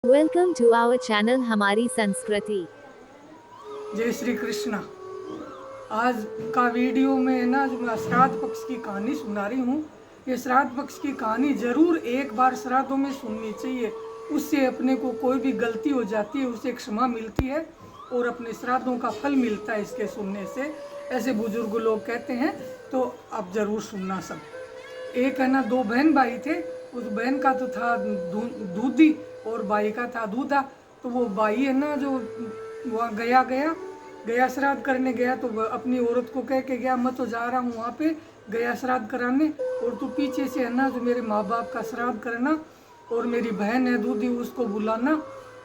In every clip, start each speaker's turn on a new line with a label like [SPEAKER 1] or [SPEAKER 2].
[SPEAKER 1] Welcome to our channel हमारी संस्कृति।
[SPEAKER 2] जय श्री कृष्णा। आज का वीडियो में ना जो मैं श्राद्ध पक्ष की कहानी सुना रही हूँ, ये श्राद्ध पक्ष की कहानी जरूर एक बार श्राद्धों में सुननी चाहिए। उससे अपने को कोई भी गलती हो जाती है उसे क्षमा मिलती है और अपने श्राद्धों का फल मिलता है इसके सुनने से, ऐसे बुजुर्ग लोग कहते हैं। तो आप जरूर सुनना सब। एक है ना, दो बहन भाई थे। उस बहन का तो था दूधी और भाई का था दूधा। तो वो भाई है ना जो वहाँ गया गया गया श्राद्ध करने गया, तो अपनी औरत को कह के गया, मैं तो जा रहा हूँ वहाँ पे गया श्राद्ध कराने, और तू पीछे से है ना जो मेरे माँ बाप का श्राद्ध करना और मेरी बहन है दूधी उसको बुलाना।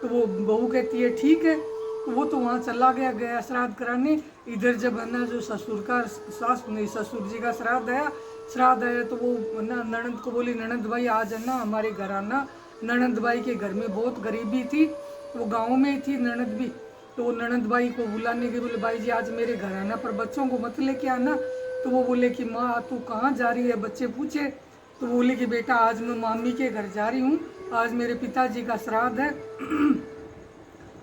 [SPEAKER 2] तो वो बहू कहती है ठीक है। तो वो तो वहाँ चला गया गया श्राद्ध कराने। इधर जब है ना जो ससुर का सास नहीं ससुर जी का श्राद्ध आया तो वो ना ननद को बोली, ननद भाई आज है ना हमारे घर आना। ननद भाई के घर में बहुत गरीबी थी, वो गाँव में ही थी ननद भी। तो वो ननद भाई को बुलाने के बोले, भाई जी आज मेरे घर आना पर बच्चों को मत लेके आना। तो वो बोले कि माँ तू कहाँ जा रही है, बच्चे पूछे। तो बोले कि बेटा आज मैं मामी के घर जा रही हूँ, आज मेरे पिताजी का श्राद्ध है।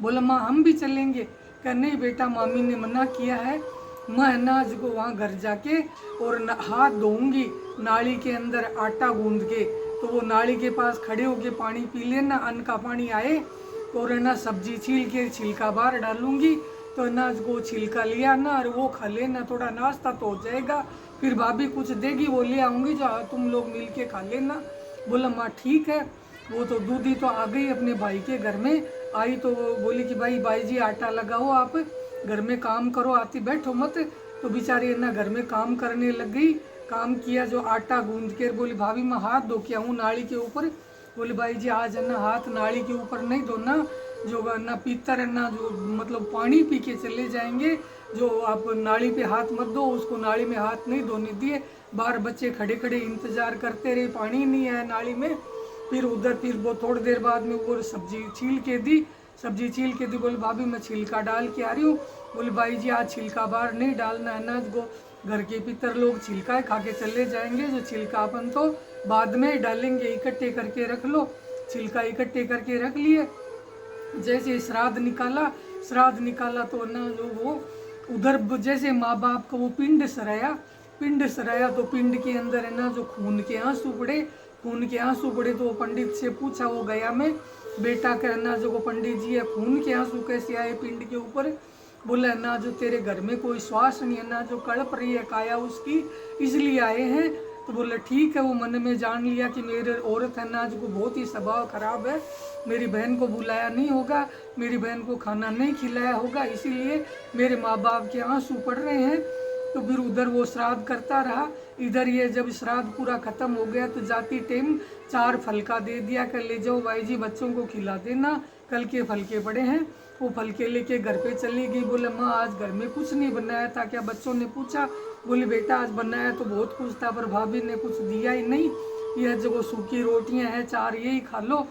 [SPEAKER 2] बोला माँ हम भी चलेंगे। कहा नहीं बेटा मामी ने मना किया है, मैं अनाज को वहाँ घर जाके और हाथ धोऊंगी नाली के अंदर आटा गूंद के। तो वो नाली के पास खड़े होके पानी पी लेना, अन्न का पानी आए, और है ना सब्जी छील के छिलका बाहर डालूंगी। तो अनाज को छिलका लिया ना और वो खा लेना, थोड़ा नाश्ता तो हो जाएगा। फिर भाभी कुछ देगी वो ले आऊँगी, जो तुम लोग मिल के खा लेना। बोला माँ ठीक है। वो तो दूधी तो आ गई अपने भाई के घर में। आई तो वो बोली कि भाई जी आटा लगाओ, आप घर में काम करो, आती बैठो मत। तो बेचारी है ना घर में काम करने लग गई। काम किया जो आटा गूंद के, बोली भाभी मैं हाथ धो के आऊँ नाली के ऊपर। बोले भाई जी आज है ना हाथ नाली के ऊपर नहीं धोना, जो ना पीतर है ना जो मतलब पानी पी के चले जाएंगे, जो आप नाली पे हाथ मत दो, उसको नाली में हाथ नहीं धोने दिए। बाहर बच्चे खड़े खड़े इंतजार करते रहे, पानी नहीं आया नाली में। फिर वो थोड़ी देर बाद में वो सब्जी छील के दी। बोले भाभी मैं छिलका डाल के आ रही हूँ। बोले भाई जी आज छिलका बाहर नहीं डालना है ना, को घर के पितर लोग छिलका खा के चले जाएंगे, जो छिलका अपन तो बाद में डालेंगे, इकट्ठे करके रख लो। छिलका इकट्ठे करके रख लिए। जैसे श्राद्ध निकाला तो ना जो वो उधर जैसे माँ बाप का वो पिंड सराया तो पिंड के अंदर है ना जो खून के आंसू पड़े। तो वो पंडित से पूछा वो गया में, बेटा कहना जो वो पंडित जी है खून के आंसू कैसे आए पिंड के ऊपर। बोला ना जो तेरे घर में कोई श्वास नहीं है ना, जो कड़प रही है काया उसकी, इसलिए आए हैं। तो बोला ठीक है। वो मन में जान लिया कि मेरे औरत है ना जो बहुत ही स्वभाव खराब है, मेरी बहन को बुलाया नहीं होगा, मेरी बहन को खाना नहीं खिलाया होगा, इसीलिए मेरे माँ बाप के आंसू पड़ रहे हैं। तो फिर उधर वो श्राद्ध करता रहा। इधर ये जब श्राद्ध पूरा खत्म हो गया तो जाती टाइम 4 फलका दे दिया, कर ले जाओ भाई जी बच्चों को खिला देना, कल के फलके पड़े हैं। वो फलके लेके घर पे चली गई। बोले माँ आज घर में कुछ नहीं बनाया था क्या, बच्चों ने पूछा। बोली बेटा आज बनाया तो बहुत कुछ था पर भाभी ने कुछ दिया ही नहीं, यह जो सूखी रोटियां हैं 4 यही खा लो।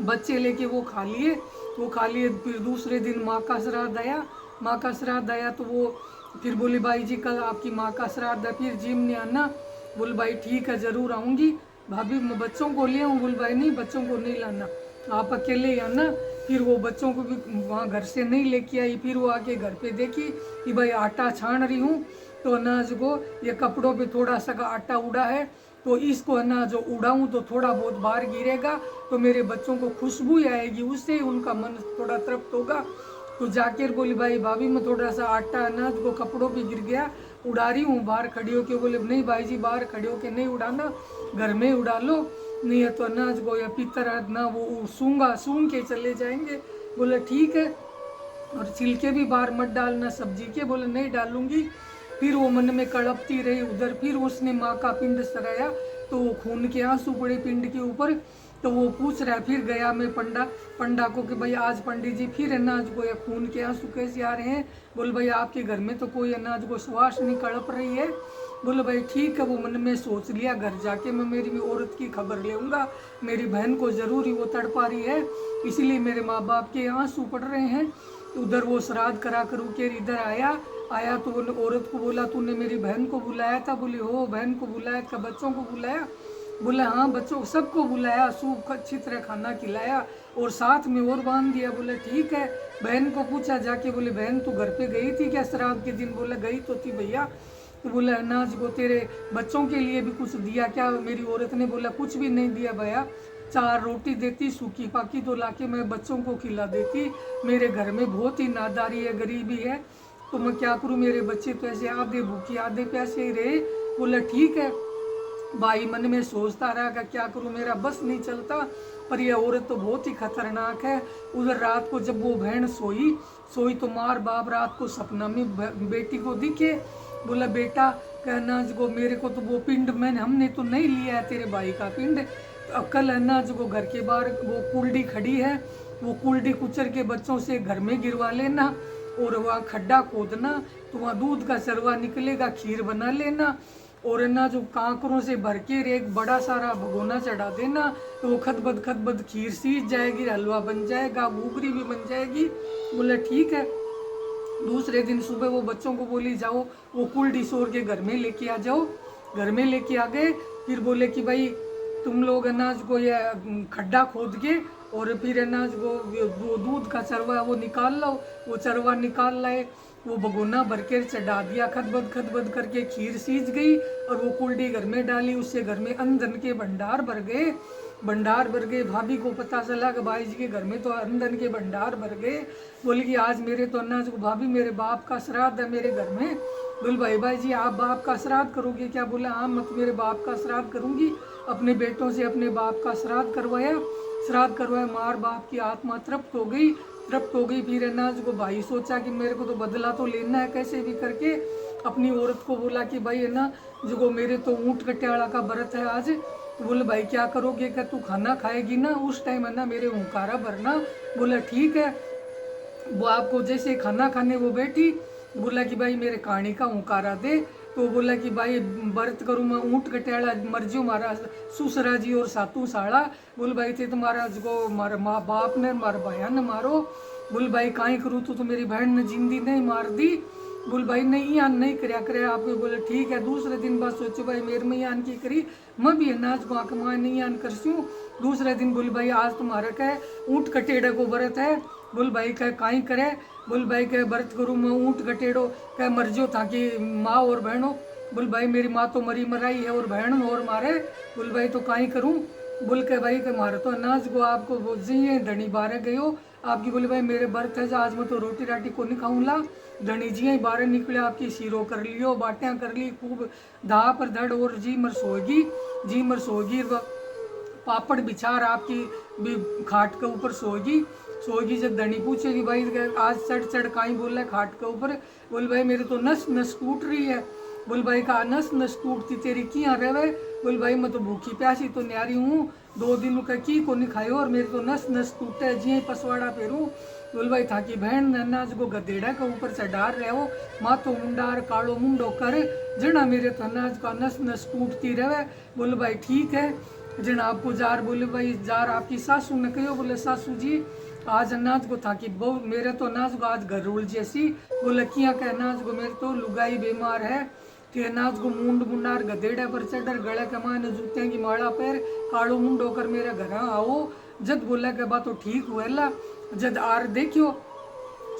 [SPEAKER 2] बच्चे लेके वो खा लिए। फिर दूसरे दिन माँ का श्राद्ध आया तो वो फिर बोली भाई जी कल आपकी माँ का श्राद्ध है, फिर जिम ने आना। बोल भाई ठीक है जरूर आऊँगी। भाभी मैं बच्चों को ले आऊँ। बोल भाई नहीं बच्चों को नहीं लाना, आप अकेले ही आना। फिर वो बच्चों को भी वहाँ घर से नहीं लेके आई। फिर वो आके घर पे देखी कि भाई आटा छान रही हूँ, तो अनाज को ये कपड़ों पे थोड़ा सा आटा उड़ा है, तो इसको अनाज उड़ाऊँ तो थोड़ा बहुत बाहर गिरेगा, तो मेरे बच्चों को खुशबू आएगी, उससे ही उनका मन थोड़ा तृप्त होगा। तो जाकर बोली भाई भाभी मैं थोड़ा सा आटा अनाज को कपड़ों पे गिर गया, उड़ा रही हूँ बाहर खड़ी होके। बोले नहीं भाई जी बाहर खड़े होके नहीं उड़ाना, घर में उड़ा लो, नहीं है तो अनाज को या पितर ना वो सूंघ के चले जाएंगे। बोले ठीक है। और छिलके भी बाहर मत डालना सब्जी के। बोले नहीं डालूंगी। फिर वो मन में कड़पती रही। उधर फिर उसने माँ का पिंड सराया तो वो खून के आंसू पड़े पिंड के ऊपर। तो वो पूछ रहा है फिर गया मैं पंडा को कि भाई आज पंडित जी फिर अनाज को या खून के आंसू कैसे आ रहे हैं। बोले भाई आपके घर में तो कोई अनाज को श्वास नहीं कड़प रही है। बोले भाई ठीक है। वो मन में सोच लिया घर जाके मैं मेरी औरत की खबर लेऊंगा, मेरी बहन को जरूर ही वो तड़पा रही है, इसीलिए मेरे माँ बाप के आंसू पड़ रहे हैं। उधर वो श्राद्ध करा कर इधर आया तो वो औरत को बोला तूने मेरी बहन को बुलाया था। बोली हो बहन को बुलाया था, बच्चों को बुलाया। बोला हाँ बच्चों सबको बुलाया, सूप अच्छी तरह खाना खिलाया और साथ में और बांध दिया। बोले ठीक है। बहन को पूछा जाके, बोले बहन तू घर पे गई थी क्या श्राद्ध के दिन? बोला गई तो थी भैया। तो बोला अनाज को तेरे बच्चों के लिए भी कुछ दिया क्या? मेरी औरत ने बोला कुछ भी नहीं दिया भैया, 4 रोटी देती सूखी पाकी तो लाके मैं बच्चों को खिला देती। मेरे घर में बहुत ही नादारी है, गरीबी है, तो मैं क्या करूँ, मेरे बच्चे तो ऐसे आधे भूखे आधे प्यासे ही रहे। बोला ठीक है। भाई मन में सोचता रहा कि क्या करूं, मेरा बस नहीं चलता, पर यह औरत तो बहुत ही खतरनाक है। उधर रात को जब वो बहन सोई तो मार बाप रात को सपना में बेटी को दिखे। बोला बेटा कहना को मेरे को तो वो पिंड मैंने हमने तो नहीं लिया है तेरे भाई का पिंड, तो कल अनाज को घर के बाहर वो कुल्डी खड़ी है, वो कुल्डी कुचर के बच्चों से घर में गिरवा लेना और वहाँ खड्डा खोदना तो वहाँ दूध का सरवा निकलेगा, खीर बना लेना और ना जो कांकरों से भर के एक बड़ा सारा भगोना चढ़ा देना, तो वो खदबद खीर सीज जाएगी, हलवा बन जाएगा, घूगरी भी बन जाएगी। बोले ठीक है। दूसरे दिन सुबह वो बच्चों को बोली जाओ वो कुल्डी सोर के घर में लेके आ जाओ। घर में लेके आ गए। फिर बोले कि भाई तुम लोग अनाज को ये खड्डा खोद के और फिर अनाज को वो दूध का चरवा वो निकाल लो। वो चरवा निकाल लाए, वो भगोना भर के चढ़ा दिया, खदबद करके खीर सीज गई और वो कुल्डी घर में डाली। उससे घर में अंधन के भंडार भर गए। भाभी को पता चला कि भाई जी के घर में तो अंधन के भंडार भर गए। बोली कि आज मेरे तो अनाज को भाभी मेरे बाप का श्राद्ध है मेरे घर में। बोल भाई जी आप बाप का श्राद्ध करोगे क्या? बोला हाँ मैं तो मेरे बाप का श्राद्ध करूंगी। अपने बेटों से अपने बाप का श्राद्ध करवाया। मार बाप की आत्मा तृप्त हो गई। फिर अनाज को भाई सोचा कि मेरे को तो बदला तो लेना है कैसे भी करके। अपनी औरत को बोला कि भाई है ना जो मेरे तो ऊँट कट्याड़ा का व्रत है आज। तो बोले भाई क्या करोगे? क्या तू खाना खाएगी ना, उस टाइम है ना मेरे हुंकारा भरना। बोला ठीक है। वो आपको जैसे खाना खाने वो बैठी, बोला कि भाई मेरे कहानी का हुंकारा दे। तो बोला कि भाई व्रत करूँ मैं ऊँट कट्याड़ा मर्जियो मारा सुसरा जी और सातू साड़ा। बोल भाई थे तुम्हारा जो मारा माँ बाप ने मारा भाया ने मारो। बोल भाई काई करूँ तो मेरी बहन ने जिंदी नहीं मार दी। बोल भाई नहीं यान नहीं करया आपको। बोले ठीक है। दूसरे दिन बाद सोचो भाई मेरे में यान की करी, मैं भी अनाज को आँख माँ नहीं यान करसूँ। दूसरे दिन बोल भाई आज तुम्हारा क्या ऊँट कटेड़ा को व्रत है। बोल भाई कह काई करे? बोल भाई कह व्रत करूँ मैं ऊँट कटेड़ो कह मर्जो था कि माँ और बहनों। बोल भाई मेरी माँ तो मरी मराई है और बहन और मारे। बोल भाई तो काई करूँ? बोल के भाई के मारे तो अनाज को आपको जी धनी बारह गए हो आपकी। बोले भाई मेरे व्रत है आज मैं तो रोटी राटी को नहीं खाऊंगा। धनी जी ही बारह निकले आपकी सीरो कर लियो बाटियाँ कर ली खूब धा पर धड़ और जी मर सोगी पापड़ बिछार आपकी भी खाट के ऊपर सोगी। जब धनी पूछेगी भाई आज चढ़ काई बोल रहा है खाट के ऊपर। बोल भाई मेरे तो नस टूट रही है। बोल भाई का नस टूटती तेरी किया रहे? बोल भाई मैं तो भूखी प्यासी तो न्यारी हूँ, 2 दिन का की को नहीं खायो और मेरे तो नस टूटे जी पसवाड़ा फेरूँ। बोल भाई था कि बहन अनाज को गदेड़ा के ऊपर चढ़ार रहे हो, माथो मुंडार कालो मुंडो कर जना मेरे तो अनाज का नस टूटती रहे। बोले भाई ठीक है। जन आपको जार बोले भाई जार आपकी सासू ने कहो। बोले सासू जी आज अनाज को था कि बहुत मेरे तो अनाज को आज घर रोल जैसी। बोले किया के अनाज को मेरे तो लुगाई बीमार है कि अनाज को मुंडार गदेड़ा पर चढ़ गले के माने जूतियाँ की माला पैर कालो मुंड होकर मेरे घर आओ। जद बोला के बात तो ठीक हुआ जद आर देखियो।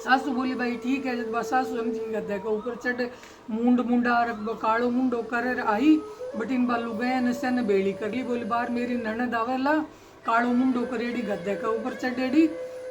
[SPEAKER 2] सासू बोली भाई ठीक है। जब बस सासू समझी गद्दे के ऊपर चढ़ मुंडा कालो मुंडो कर आई बटिन बालू गए नशा ने बेड़ी कर ली। बोली बार मेरी ननद आवेला कालो मुंडो करेड़ी गद्दे के ऊपर चढ़ेड़ी।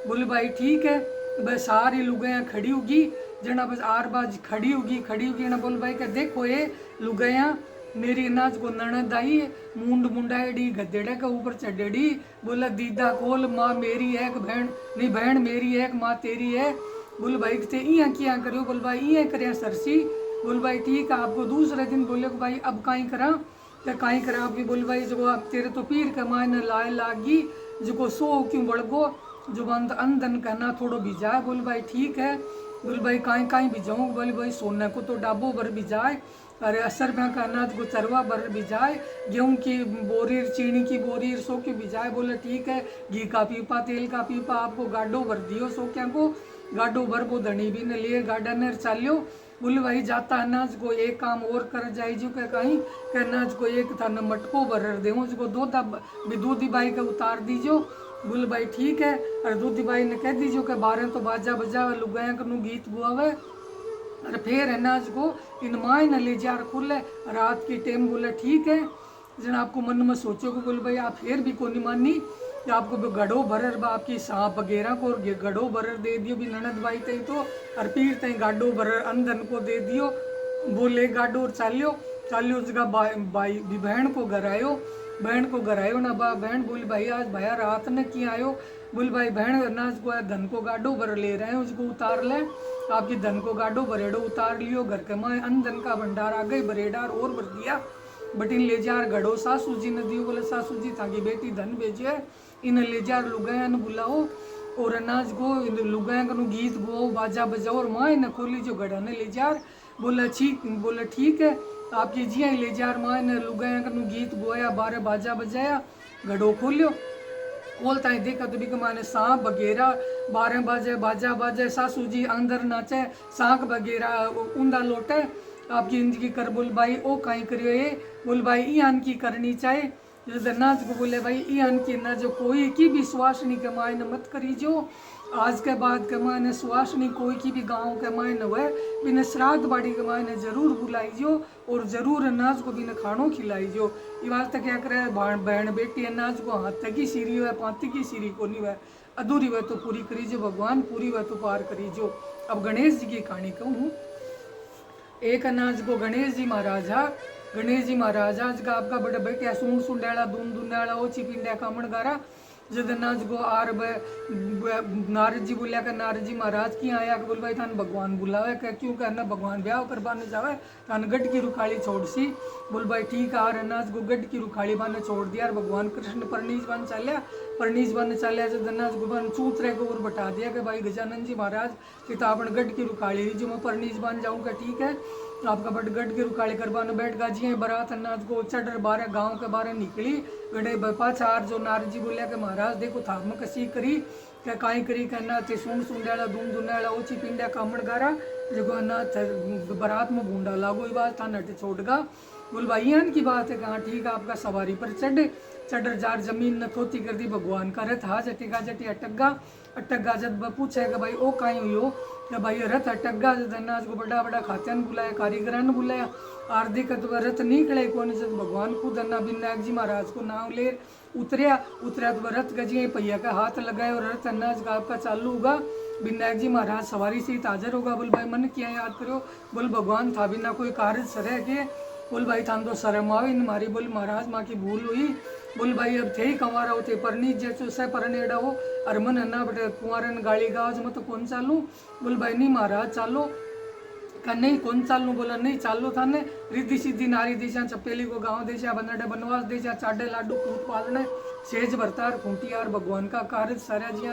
[SPEAKER 2] बोली भाई ठीक है। बस सारी लुगाइयाँ खड़ी होगी जना बस आर बाज खड़ी होगी ना। बोल भाई का देखो ये लुगाइयाँ मेरी अनाज को ननद आई मुंडाएड़ी गद्देड़े के ऊपर चढ़ेड़ी। बोला दीदा खोल माँ मेरी एक बहन नहीं बहन मेरी एक माँ तेरी है। बोल भाई थे इया किया करो। बोल भाई इया कर सरसी। बोल भाई ठीक है। आपको दूसरे दिन बोले भाई अब काई करा क्या काई करा आपकी। बोल भाई जो आप तेरे तो पीर के मायने लाए लागी जो सो क्यों बड़गो जो अंधन कहना थोड़ो भिजाए। बोल भाई ठीक है। बोल भाई काई भिजाऊँ? बोले भाई सोने को तो डाबो भर भिजाए, अरे असर में का अनाज को चरवा भर भिजाए, गेहूँ की बोरीर चीनी की बोरीर सो के भिजाए। बोले ठीक है। घी का पीपा तेल का पीपा आपको गाडो भर दियो सो क्या को गाडो भर वो धनी भी ने लिए गार्डनर चालियो। बोले भाई जाता अनाज को एक काम और कर जाए जो के कहीं के अनाज को एक था न मटको भर दे उसको दूधी बाई के उतार दीजो। बोले भाई ठीक है। और दूधी बाई ने कह दीजो के 12 तो बाजा बजावे लुगाया कनु गीत बुआवे और फिर अनाज को इन माए न ले जा खुले रात की टेम। बोले ठीक है। जन आपको मन में सोचो को बोले भाई आप फिर भी को नहीं मानी कि आपको गढ़ो भरर बा आपकी सांप वगैरह को गढ़ो भरर दे दियो भी ननद भाई तई तो और पीर तई गाडो भरर अंधन को दे दियो। बोले गाडो और चालियो जगह भाई भी बहन को घर आयो। बहन को घर आयो ना बा बहन बोली भाई आज भैया रात ने की आयो। बोले भाई बहन अनाज को धन को गाडो भर ले रहे हैं उसको उतार ले। आपकी धन को गाडो भरेडो उतार लियो घर के माए अनधन का भंडार आ गई भरेडार और भर दिया बटिन ले जार घड़ो सासू जी ने दियो। बोले सासू जी ताकि बेटी धन भेजे इन ले जार लुगाया न बुलाओ और अनाज को लुगाया कनु गीत गो बाजा बजाओ और माँ न खोली जो घड़ा ने ले जार। बोले ठीक है आपकी जिया ले जार माँ ने लुगाया कनु गीत गोया 12 बाजा बजाया घड़ो खोलियो। खोलता ही देखा तो भी माने सांप वगैरह 12 बाजे बाजा बाजे सासू जी अंदर नाचे सांख वगैरह ऊंधा लोटे आपकी जिंदगी कर। बोल भाई ओ कहीं करियो ये। बोल भाई ईयान की करनी चाहे नाच को। बोले भाई ईयान की ना जो कोई की भी सुवासनी के मायने मत करी जो आज के बाद के मायने सुवासनी कोई की भी गाँव के मायने हुए बिना श्राद्ध बाड़ी के मायने जरूर बुलाई जो और जरूर अनाज को बिना खानों खिलाई जो। ये वास्ते क्या करे बहन बेटी अनाज को हाथ की सीरी हुआ पाती की सीरी को नहीं हुआ अधूरी हुआ तो पूरी करी जो भगवान पूरी हुआ तो पार करी जो। अब गणेश जी की कहानी कहूँ। एक अनाज को गणेश जी महाराज आज का आपका बड़े बेटिया सूंड सुंडेला दून दुनाला ओची पिंड्या कामण गारा जद अनाज को आर नारद जी बोलिया का नारद जी महाराज की आया बोल भाई थान भगवान बुलावे क्या क्यों करना भगवान ब्याह करवाने जावे थान गढ़ की रुखाली छोड़ सी। बोल भाई ठीक है आर अनाज को गढ़ की रुखाली बाने छोड़ दिया और भगवान कृष्ण परनीज बन चालिया जब अनाज को बन चूतरे को और बता दिया कि भाई गजानन जी महाराज किताबन गढ़ की रुखाली जो मैं परनीज बन जाऊँगा ठीक है आपका बट गढ़ की रुखाली करवाने बैठ गा जी बारात अनाज को चढ़ 12 गाँव के बारे निकली गढ़े पाछार जो नारद जी बोलिया कि महाराज देखो थाप में कसी करी क्या काई करी कहना थे सुंडाला दूम दुनाला ओची पिंडा कामड़ गारा जो अनाज बारात में भूंडा लागो ये बात था नट छोड़गा। बोल भाई की बात है कहाँ ठीक है आपका सवारी पर चढ़ जार जमीन न थोती कर दी भगवान का रथ हा जटी अटगा जब पूछे कि भाई ओ काई हुई हो कि भाई रथ अटगा जब अनाज को बड़ा खाते बुलाया कारीगर ने बुलाया आरदी का तो रथ निकले कौन जब भगवान खुद अन्ना विनायक जी महाराज को नाम ले उतरिया तो रथ गजिए पहिया का हाथ लगाए और रथ अनाज का आपका चालू होगा विनायक जी महाराज सवारी से ही हाजिर होगा। बोल भाई मन क्या याद करो। बोल भगवान था बिना कोई कार्य सरे के। बोल भाई थान तो शर्म आवे मारी। बोल महाराज माँ की भूल हुई। बोल भाई अब थे ही कमारा होते परनीत जैसे उसे परनेड़ा हो और मन अन्ना बटे कुंवरन गाड़ी गाज में तो कौन चालू। बोल भाई नहीं महाराज चालो का नहीं कौन चालू। बोला नहीं चालो था ने रिद्धि सिद्धि नारी देशा चपेली को गाँव देशा बनडे बनवास देशा चाडे लाडू कूट पालने सेज भरतार खूंटियार भगवान का कार्य सारा जिया